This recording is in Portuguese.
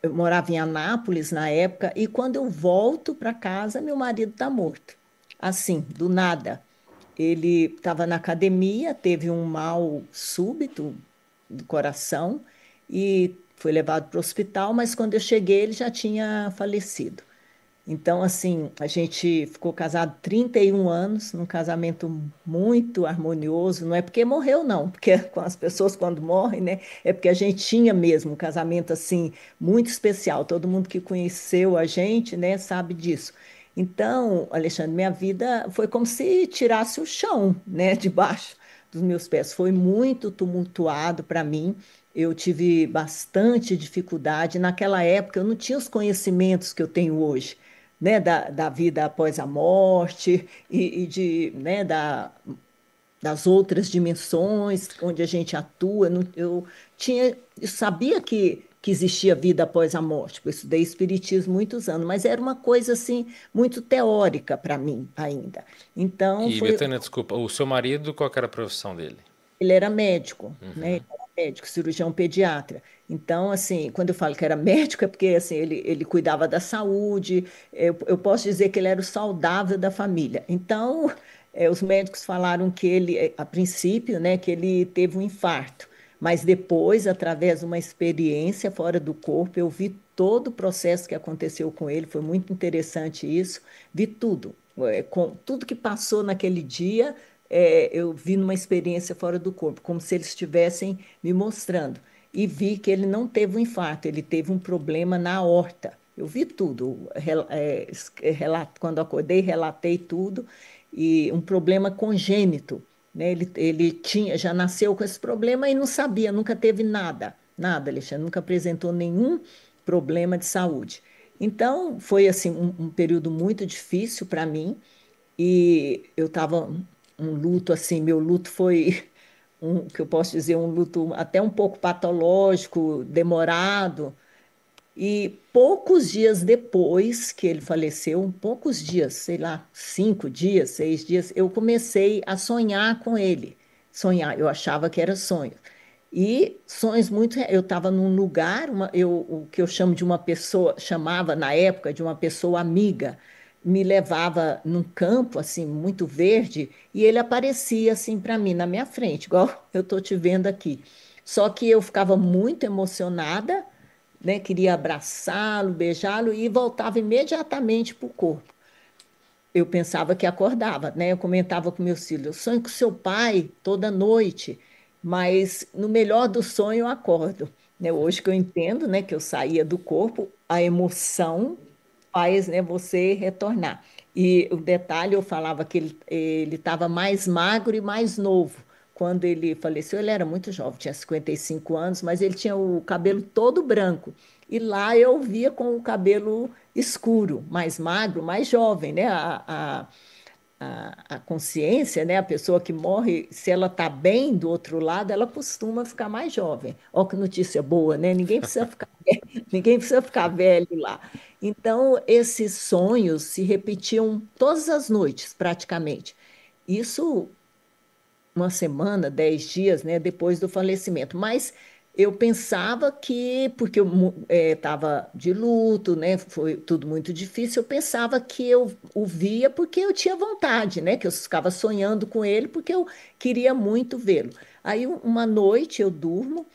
eu morava em Anápolis na época, e quando eu volto para casa, meu marido está morto. Assim, do nada. Ele estava na academia, teve um mal súbito do coração e foi levado para o hospital, mas quando eu cheguei, ele já tinha falecido. Então, assim, a gente ficou casado 31 anos, num casamento muito harmonioso. Não é porque morreu, não, porque com as pessoas quando morrem, né? É porque a gente tinha mesmo um casamento, assim, muito especial. Todo mundo que conheceu a gente, né, sabe disso. Então, Alexandre, minha vida foi como se tirasse o chão, né, debaixo dos meus pés. Foi muito tumultuado para mim. Eu tive bastante dificuldade. Naquela época, eu não tinha os conhecimentos que eu tenho hoje, né, da vida após a morte né, das outras dimensões onde a gente atua. Eu sabia que existia vida após a morte, porque eu estudei espiritismo muitos anos, mas era uma coisa assim muito teórica para mim ainda. Então E, foi, Betânia, desculpa, o seu marido, qual que era a profissão dele? ele era médico, né? Ele era médico, cirurgião pediatra. Então, assim, quando eu falo que era médico, é porque assim, ele cuidava da saúde, eu posso dizer que ele era o saudável da família. Então, os médicos falaram que ele, a princípio, né, que ele teve um infarto, mas depois, através de uma experiência fora do corpo, eu vi todo o processo que aconteceu com ele, foi muito interessante isso, vi tudo, com tudo que passou naquele dia eu vi numa experiência fora do corpo, como se eles estivessem me mostrando. E vi que ele não teve um infarto, ele teve um problema na aorta. Eu vi tudo, quando acordei, relatei tudo, e um problema congênito, né? Ele tinha, já nasceu com esse problema e não sabia, nunca teve nada, nada, Alexandre, nunca apresentou nenhum problema de saúde. Então, foi assim um período muito difícil para mim, e eu estava um luto assim, meu luto foi que eu posso dizer, um luto até um pouco patológico, demorado. E poucos dias depois que ele faleceu, poucos dias, sei lá, 5 dias, 6 dias, eu comecei a sonhar com ele. Sonhar, eu achava que era sonho. E sonhos muito. Eu estava num lugar, o que eu chamo de uma pessoa, chamava na época de uma pessoa amiga, me levava num campo assim muito verde e ele aparecia assim para mim na minha frente, igual eu estou te vendo aqui. Só que eu ficava muito emocionada, né? Queria abraçá-lo, beijá-lo e voltava imediatamente para o corpo. Eu pensava que acordava, né? Eu comentava com meus filhos, eu sonho com seu pai toda noite, mas no melhor do sonho eu acordo, né? Hoje que eu entendo, né, que eu saía do corpo, a emoção faz, né, você retornar. E o detalhe, eu falava que ele estava mais magro e mais novo. Quando ele faleceu, ele era muito jovem, tinha 55 anos, mas ele tinha o cabelo todo branco. E lá eu via com o cabelo escuro, mais magro, mais jovem, né? A consciência, né? A pessoa que morre, se ela está bem do outro lado, ela costuma ficar mais jovem. Olha que notícia boa, né? Ninguém precisa ficar velho lá. Então, esses sonhos se repetiam todas as noites, praticamente. Isso uma semana, 10 dias, né, depois do falecimento. Mas eu pensava que, porque eu estava de luto, né, foi tudo muito difícil, eu pensava que eu o via porque eu tinha vontade, né, que eu ficava sonhando com ele porque eu queria muito vê-lo. Aí uma noite eu durmo